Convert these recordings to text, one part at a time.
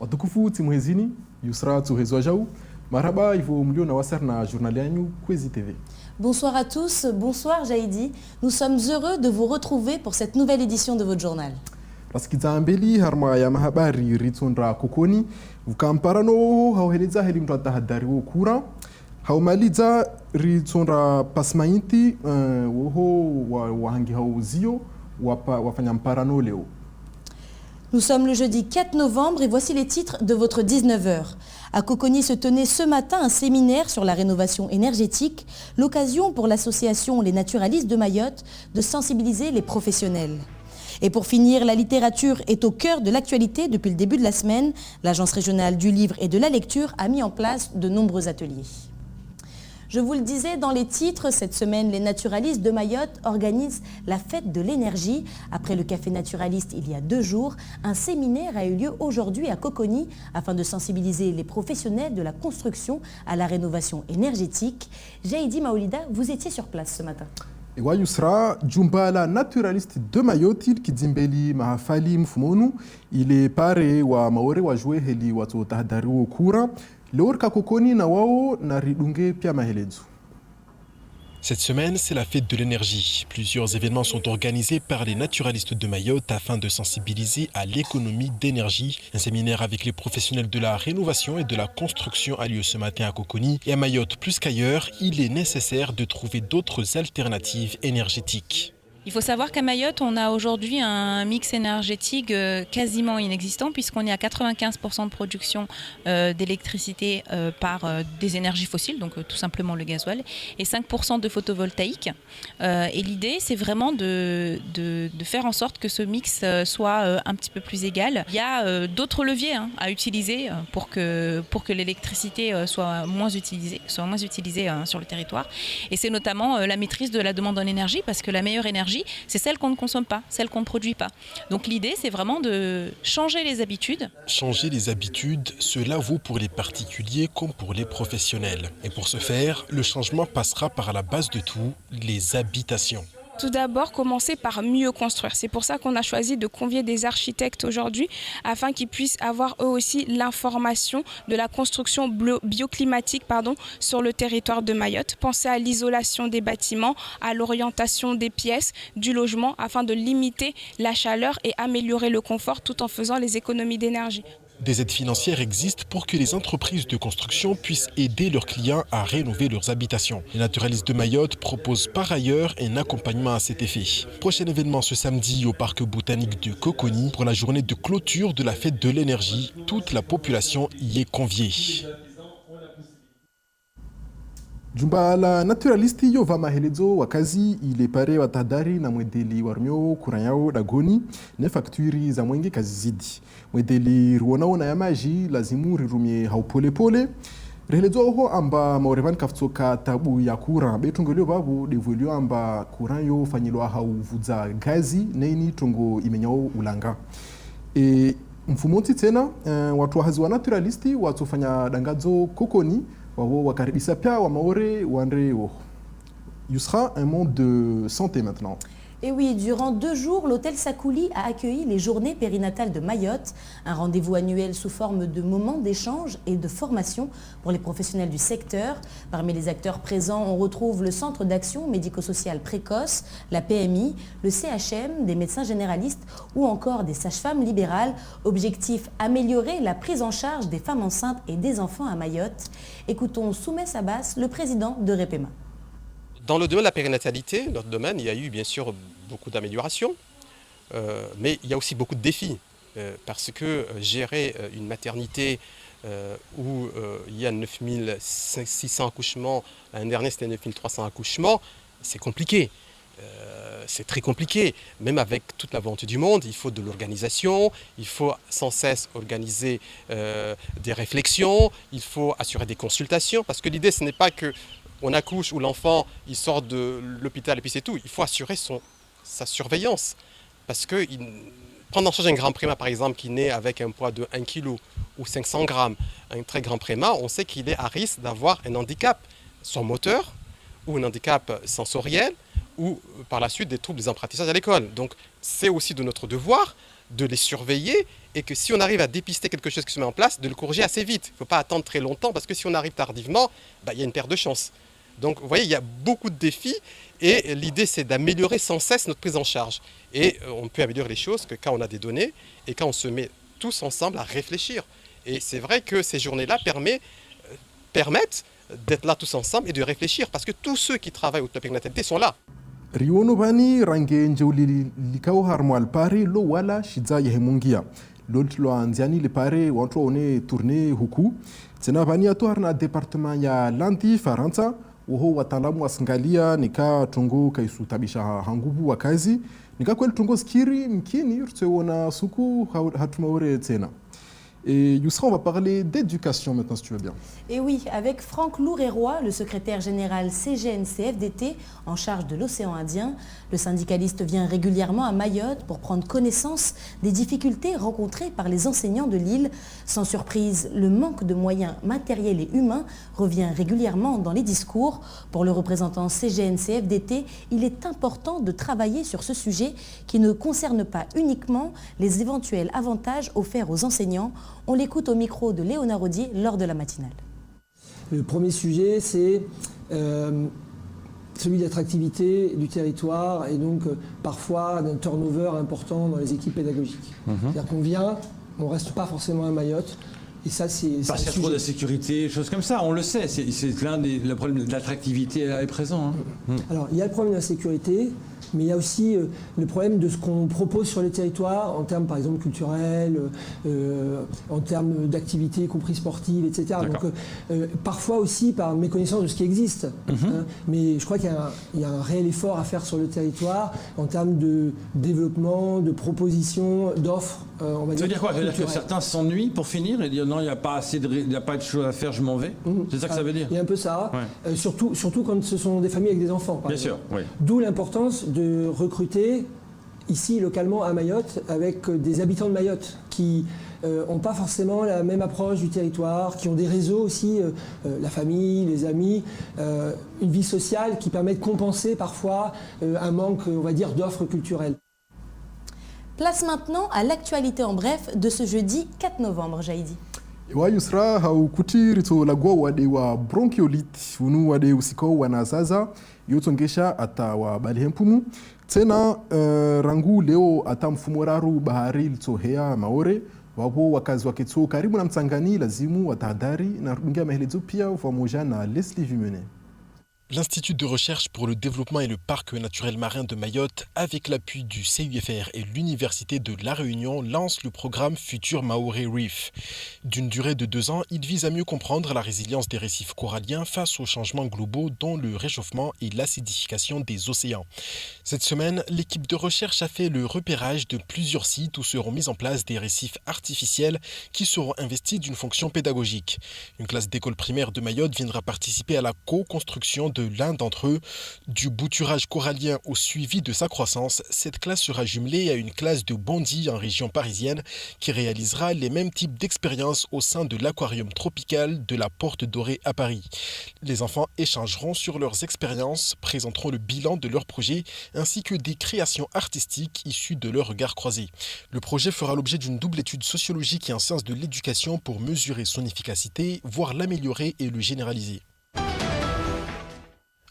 Watukufu timu hezini, Yusra Tuhezwajau, Marhaba Ivo Mlio na Wasarna Journalianyu Kwezi TV. Bonsoir à tous, bonsoir Jaïdi. Nous sommes heureux de vous retrouver pour cette nouvelle édition de votre journal. Raskizambeli harma ya mahabari ritundra kokoni, vukamparano hauheleza helimtu atahadari wo kura. Haumaliza ritundra pasmainti woho wahangi hauzio wafanya mparano leo. Nous sommes le jeudi 4 novembre et voici les titres de votre 19h. À Coconi se tenait ce matin un séminaire sur la rénovation énergétique, l'occasion pour l'association Les Naturalistes de Mayotte de sensibiliser les professionnels. Et pour finir, la littérature est au cœur de l'actualité depuis le début de la semaine. L'Agence régionale du livre et de la lecture a mis en place de nombreux ateliers. Je vous le disais dans les titres, cette semaine, les naturalistes de Mayotte organisent la fête de l'énergie. Après le café naturaliste il y a 2 jours, un séminaire a eu lieu aujourd'hui à Coconi afin de sensibiliser les professionnels de la construction à la rénovation énergétique. Jaïdi Maoulida, vous étiez sur place ce matin. Ewa Yusra, Jumbala naturaliste de Mayotte qui dimbeli mahafali mfumonu, il est pare wa maore wa jouer heli watu tahadari wo kura. Cette semaine, c'est la fête de l'énergie. Plusieurs événements sont organisés par les naturalistes de Mayotte afin de sensibiliser à l'économie d'énergie. Un séminaire avec les professionnels de la rénovation et de la construction a lieu ce matin à Coconi. Et à Mayotte, plus qu'ailleurs, il est nécessaire de trouver d'autres alternatives énergétiques. Il faut savoir qu'à Mayotte, on a aujourd'hui un mix énergétique quasiment inexistant puisqu'on est à 95% de production d'électricité par des énergies fossiles, donc tout simplement le gasoil, et 5% de photovoltaïque. Et l'idée, c'est vraiment de faire en sorte que ce mix soit un petit peu plus égal. Il y a d'autres leviers à utiliser pour que l'électricité soit moins utilisée sur le territoire. Et c'est notamment la maîtrise de la demande en énergie, parce que la meilleure énergie, c'est celle qu'on ne consomme pas, celle qu'on ne produit pas. Donc l'idée, c'est vraiment de changer les habitudes. Changer les habitudes, cela vaut pour les particuliers comme pour les professionnels. Et pour ce faire, le changement passera par la base de tout, les habitations. Tout d'abord, commencer par mieux construire. C'est pour ça qu'on a choisi de convier des architectes aujourd'hui afin qu'ils puissent avoir eux aussi l'information de la construction bioclimatique sur le territoire de Mayotte. Penser à l'isolation des bâtiments, à l'orientation des pièces, du logement afin de limiter la chaleur et améliorer le confort tout en faisant les économies d'énergie. Des aides financières existent pour que les entreprises de construction puissent aider leurs clients à rénover leurs habitations. Les naturalistes de Mayotte proposent par ailleurs un accompagnement à cet effet. Prochain événement ce samedi au parc botanique de Coconi pour la journée de clôture de la fête de l'énergie. Toute la population y est conviée. Jumbala naturalisti yo vamahelezo wakazi ile pare watahadari na mwedeli warmyo kuranyao dagoni ne fakturi za mwenge kazi zidi. Mwedeli ruonao na yamaji lazimu rirumie haupole pole. Rehelezo ho amba maurevan kaftoka tabu ya kura. Betungolio babu devolio amba kuranyo fanyilwa hauvuza gazi neini tungo imenyao ulanga. Mfumoti tena watu wahazi wa naturalisti watufanya dangazo Coconi wakaribisa pia wa maore wandre wo. Yusra, un mot de santé maintenant. Et oui, durant 2 jours, l'hôtel Sakouli a accueilli les journées périnatales de Mayotte, un rendez-vous annuel sous forme de moments d'échange et de formation pour les professionnels du secteur. Parmi les acteurs présents, on retrouve le Centre d'action médico-sociale précoce, la PMI, le CHM, des médecins généralistes ou encore des sages-femmes libérales. Objectif, améliorer la prise en charge des femmes enceintes et des enfants à Mayotte. Écoutons Soumès Abbas, le président de REPEMA. Dans le domaine de la périnatalité, notre domaine, il y a eu bien sûr beaucoup d'améliorations, mais il y a aussi beaucoup de défis, parce que gérer une maternité où il y a 9600 accouchements, l'année dernière c'était 9300 accouchements, c'est compliqué. C'est très compliqué, même avec toute la volonté du monde, il faut de l'organisation, il faut sans cesse organiser des réflexions, il faut assurer des consultations, parce que l'idée ce n'est pas que on accouche ou l'enfant il sort de l'hôpital et puis c'est tout. Il faut assurer sa surveillance. Parce que prendre en charge un grand préma par exemple qui naît avec un poids de 1 kg ou 500 grammes, un très grand préma, on sait qu'il est à risque d'avoir un handicap soit moteur ou un handicap sensoriel ou par la suite des troubles des apprentissages à l'école. Donc c'est aussi de notre devoir de les surveiller et que si on arrive à dépister quelque chose qui se met en place, de le corriger assez vite. Il ne faut pas attendre très longtemps parce que si on arrive tardivement, il y a une perte de chance. Donc vous voyez, il y a beaucoup de défis et l'idée c'est d'améliorer sans cesse notre prise en charge. Et on peut améliorer les choses que quand on a des données et quand on se met tous ensemble à réfléchir. Et c'est vrai que ces journées-là permettent d'être là tous ensemble et de réfléchir parce que tous ceux qui travaillent au périnatalité sont là. Riono vani range njeuli likao harmoal pare lo wala shidza yehemungia loltlo anziani le pare wantlo one tourner huku tsena vani ato harna département ya Landi Faransa uho wataalamu wasingalia nika tungo kaisu tabisha hangubu wa kazi nika kweli tungo skiri mkini rtseona suku hatumaore tsena. Et Youssra, on va parler d'éducation maintenant, si tu veux bien. Et oui, avec Franck Loureroy, le secrétaire général CGN-CFDT en charge de l'océan Indien, le syndicaliste vient régulièrement à Mayotte pour prendre connaissance des difficultés rencontrées par les enseignants de l'île. Sans surprise, le manque de moyens matériels et humains revient régulièrement dans les discours. Pour le représentant CGN-CFDT, il est important de travailler sur ce sujet qui ne concerne pas uniquement les éventuels avantages offerts aux enseignants. On l'écoute au micro de Léonard Audier lors de la matinale. Le premier sujet, c'est celui de l'attractivité du territoire et donc parfois d'un turnover important dans les équipes pédagogiques. C'est-à-dire qu'on vient, on ne reste pas forcément à Mayotte. Et ça, parce qu'il y a trop d'insécurité, choses comme ça, on le sait. C'est l'un des problèmes de l'attractivité est présent. Alors, il y a le problème de la sécurité, mais il y a aussi le problème de ce qu'on propose sur les territoires en termes, par exemple, culturels, en termes d'activités, y compris sportives, etc. Donc, parfois aussi par méconnaissance de ce qui existe. Mais je crois qu'il y a un réel effort à faire sur le territoire en termes de développement, de propositions, d'offres. On va ça veut dire quoi? Ça veut dire que certains s'ennuient pour finir et dire non, il n'y a pas de choses à faire, je m'en vais. C'est ça que ça veut dire? Il y a un peu ça, surtout quand ce sont des familles avec des enfants. Bien sûr, oui. D'où l'importance de recruter ici localement à Mayotte avec des habitants de Mayotte qui n'ont pas forcément la même approche du territoire, qui ont des réseaux aussi, la famille, les amis, une vie sociale qui permet de compenser parfois un manque, on va dire, d'offres culturelles. Place maintenant à l'actualité en bref de ce jeudi 4 novembre, Jaïdi. Wa Yusra haukuti rito lagwa wade wa bronchiolite unu wade usiko wanazaza yotongesha ata wa balihempumu tena rangu leo ata mfumoraru bahari litohea maore wapo wakazi wa Ketso karibu na Mtsangani lazimu watahadhari na rudungia mahelezo pia pamoja na Leslie Vimene. L'Institut de recherche pour le développement et le parc naturel marin de Mayotte, avec l'appui du CUFR et l'Université de La Réunion, lance le programme Futur Maoré Reef. D'une durée de 2 ans, il vise à mieux comprendre la résilience des récifs coralliens face aux changements globaux dont le réchauffement et l'acidification des océans. Cette semaine, l'équipe de recherche a fait le repérage de plusieurs sites où seront mis en place des récifs artificiels qui seront investis d'une fonction pédagogique. Une classe d'école primaire de Mayotte viendra participer à la co-construction de l'un d'entre eux. Du bouturage corallien au suivi de sa croissance, cette classe sera jumelée à une classe de Bondy en région parisienne qui réalisera les mêmes types d'expériences au sein de l'aquarium tropical de la Porte Dorée à Paris. Les enfants échangeront sur leurs expériences, présenteront le bilan de leur projet ainsi que des créations artistiques issues de leur regard croisé. Le projet fera l'objet d'une double étude sociologique et en sciences de l'éducation pour mesurer son efficacité, voire l'améliorer et le généraliser.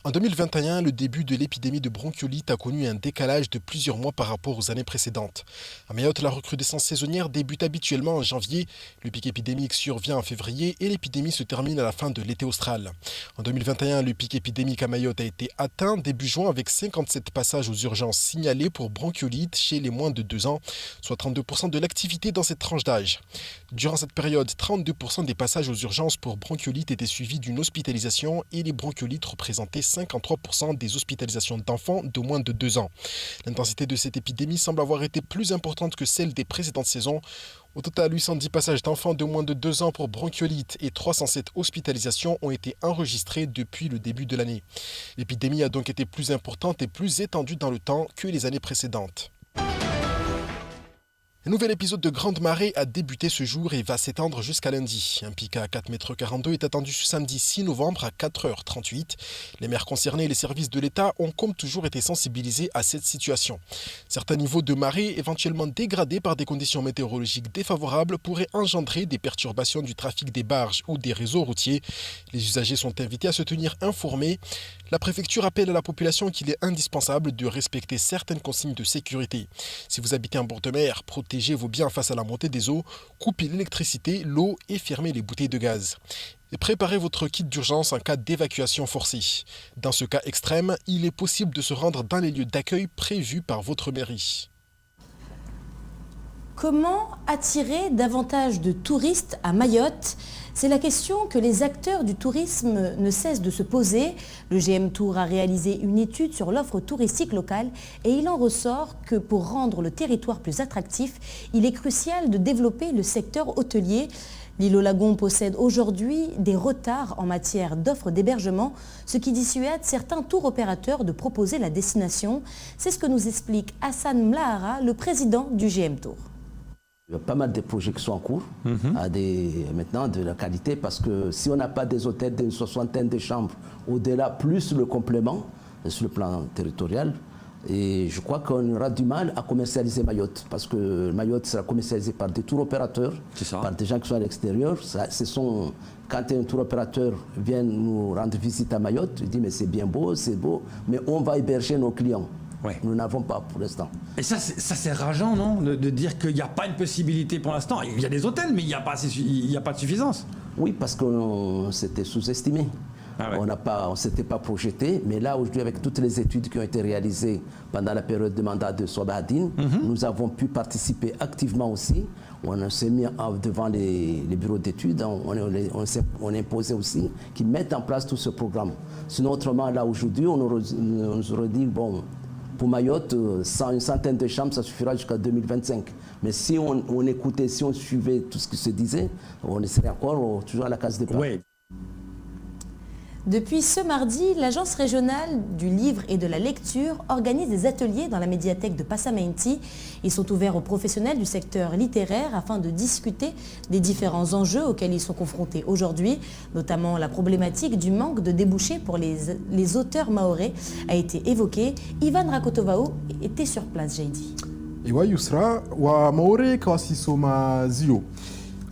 En 2021, le début de l'épidémie de bronchiolite a connu un décalage de plusieurs mois par rapport aux années précédentes. À Mayotte, la recrudescence saisonnière débute habituellement en janvier, le pic épidémique survient en février et l'épidémie se termine à la fin de l'été austral. En 2021, le pic épidémique à Mayotte a été atteint début juin avec 57 passages aux urgences signalés pour bronchiolite chez les moins de 2 ans, soit 32% de l'activité dans cette tranche d'âge. Durant cette période, 32% des passages aux urgences pour bronchiolite étaient suivis d'une hospitalisation et les bronchiolites représentaient 53% des hospitalisations d'enfants de moins de 2 ans. L'intensité de cette épidémie semble avoir été plus importante que celle des précédentes saisons. Au total, 810 passages d'enfants de moins de 2 ans pour bronchiolite et 307 hospitalisations ont été enregistrés depuis le début de l'année. L'épidémie a donc été plus importante et plus étendue dans le temps que les années précédentes. Un nouvel épisode de Grande Marée a débuté ce jour et va s'étendre jusqu'à lundi. Un pic à 4,42 m est attendu ce samedi 6 novembre à 4h38. Les maires concernés et les services de l'État ont comme toujours été sensibilisés à cette situation. Certains niveaux de marée éventuellement dégradés par des conditions météorologiques défavorables pourraient engendrer des perturbations du trafic des barges ou des réseaux routiers. Les usagers sont invités à se tenir informés. La préfecture appelle à la population qu'il est indispensable de respecter certaines consignes de sécurité. Si vous habitez en bord de mer, protégez vos biens face à la montée des eaux, coupez l'électricité, l'eau et fermez les bouteilles de gaz. Et préparez votre kit d'urgence en cas d'évacuation forcée. Dans ce cas extrême, il est possible de se rendre dans les lieux d'accueil prévus par votre mairie. Comment attirer davantage de touristes à Mayotte ? C'est la question que les acteurs du tourisme ne cessent de se poser. Le GM Tour a réalisé une étude sur l'offre touristique locale et il en ressort que pour rendre le territoire plus attractif, il est crucial de développer le secteur hôtelier. L'île aux Lagons possède aujourd'hui des retards en matière d'offres d'hébergement, ce qui dissuade certains tours opérateurs de proposer la destination. C'est ce que nous explique Hassan Mlahara, le président du GM Tour. Il y a pas mal de projections en cours, maintenant de la qualité, parce que si on n'a pas des hôtels d'une 60aine de chambres, au-delà, plus le complément sur le plan territorial, et je crois qu'on aura du mal à commercialiser Mayotte, parce que Mayotte sera commercialisé par des tours opérateurs, par des gens qui sont à l'extérieur. Quand un tour opérateur vient nous rendre visite à Mayotte, il dit mais c'est bien beau, mais on va héberger nos clients. Ouais. Nous n'avons pas pour l'instant. Et ça c'est rageant, non, de dire qu'il n'y a pas une possibilité pour l'instant. Il y a des hôtels, mais il n'y a pas de suffisance. Oui, parce qu'on s'était sous-estimé. Ah ouais. On ne s'était pas projeté, mais là aujourd'hui avec toutes les études qui ont été réalisées pendant la période de mandat de Sobahadine, nous avons pu participer activement aussi. On s'est mis devant les bureaux d'études, on imposait aussi qu'ils mettent en place tout ce programme. Sinon autrement là aujourd'hui on nous aurait dit bon, pour Mayotte, une centaine de chambres, ça suffira jusqu'à 2025. Mais si on écoutait, si on suivait tout ce qui se disait, on serait encore toujours à la case départ. Ouais. Depuis ce mardi, l'Agence régionale du livre et de la lecture organise des ateliers dans la médiathèque de Passamenti. Ils sont ouverts aux professionnels du secteur littéraire afin de discuter des différents enjeux auxquels ils sont confrontés aujourd'hui, notamment la problématique du manque de débouchés pour les auteurs mahorais a été évoquée. Ivan Rakotovao était sur place, j'ai dit. Iwa Yusra wa maore kawasisoma zio.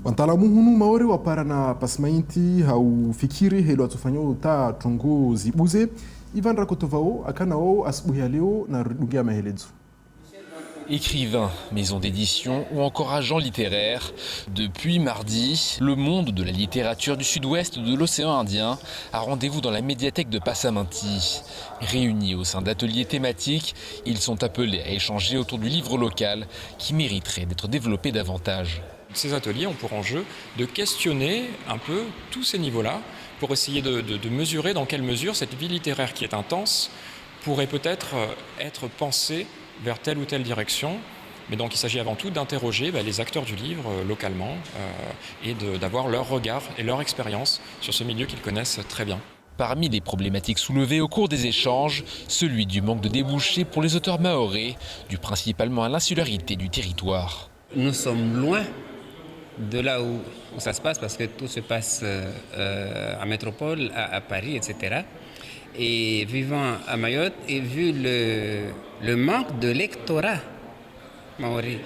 Wataalamu hunu maore waparana Passamenti haufikiri helo atufanyao ta tongo zibuze. Ivan Rakotovao akanao asubuhi ya leo na rudugia mahelezo. Écrivain, maison d'édition ou encore agent littéraire, depuis mardi, le monde de la littérature du sud-ouest de l'océan Indien a rendez-vous dans la médiathèque de Passamenti. Réunis au sein d'ateliers thématiques, ils sont appelés à échanger autour du livre local qui mériterait d'être développé davantage. Ces ateliers ont pour enjeu de questionner un peu tous ces niveaux-là pour essayer de mesurer dans quelle mesure cette vie littéraire qui est intense pourrait peut-être être pensée vers telle ou telle direction. Mais donc il s'agit avant tout d'interroger les acteurs du livre localement et d'avoir leur regard et leur expérience sur ce milieu qu'ils connaissent très bien. Parmi les problématiques soulevées au cours des échanges, celui du manque de débouchés pour les auteurs mahorais, dû principalement à l'insularité du territoire. Nous sommes loin de là où ça se passe parce que tout se passe en métropole, à Paris, etc. Et vivant à Mayotte et vu le manque de lectorat maori,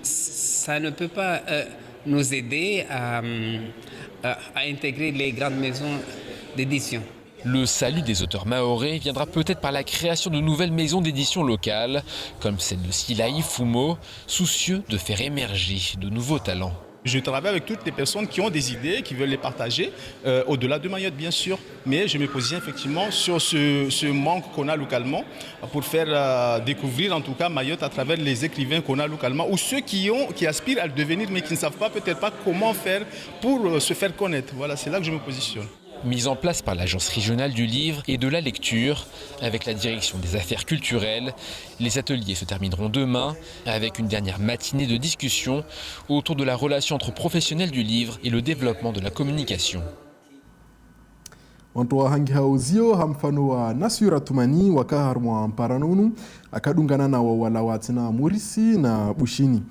ça ne peut pas nous aider à intégrer les grandes maisons d'édition. Le salut des auteurs mahorais viendra peut-être par la création de nouvelles maisons d'édition locales, comme celle de Silaï Fumo, soucieux de faire émerger de nouveaux talents. Je travaille avec toutes les personnes qui ont des idées, qui veulent les partager, au-delà de Mayotte bien sûr, mais je me positionne effectivement sur ce manque qu'on a localement pour faire découvrir en tout cas Mayotte à travers les écrivains qu'on a localement ou ceux qui aspirent à le devenir mais qui ne savent pas peut-être pas comment faire pour se faire connaître. Voilà, c'est là que je me positionne. Mise en place par l'Agence régionale du livre et de la lecture, avec la direction des affaires culturelles, les ateliers se termineront demain avec une dernière matinée de discussion autour de la relation entre professionnels du livre et le développement de la communication. wanto wa hangi hauzio hamfano wa Nasura Tumani wakaharmwa mparanonu akadungana na wawala watina Murisi na Bushini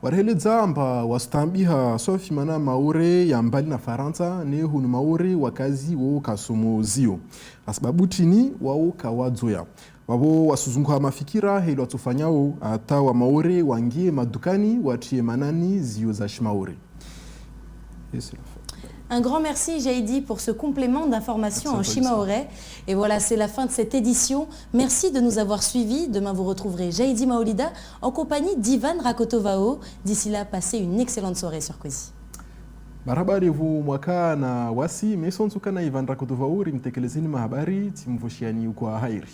warheleza amba wastambiha sofi mana maure ya mbali na Faransa ne hunu maure wakazi wo kasumo zio asbabu tini wao kawadzoya wabo wasuzunguha mafikira hilo watufanyao hata wa maure wangie madukani watie manani zio za shimaure. Un grand merci Jaidi pour ce complément d'information en shimaoré. Et voilà, c'est la fin de cette édition. Merci de nous avoir suivis. Demain, vous retrouverez Jaidi Maolida en compagnie d'Ivan Rakotovao. D'ici là, passez une excellente soirée sur Kozi. Barabari vu mwaka na wasi mesonsuka na Ivan Rakotovao rimtekelezeni mahabari timvoshiani kwa hairi.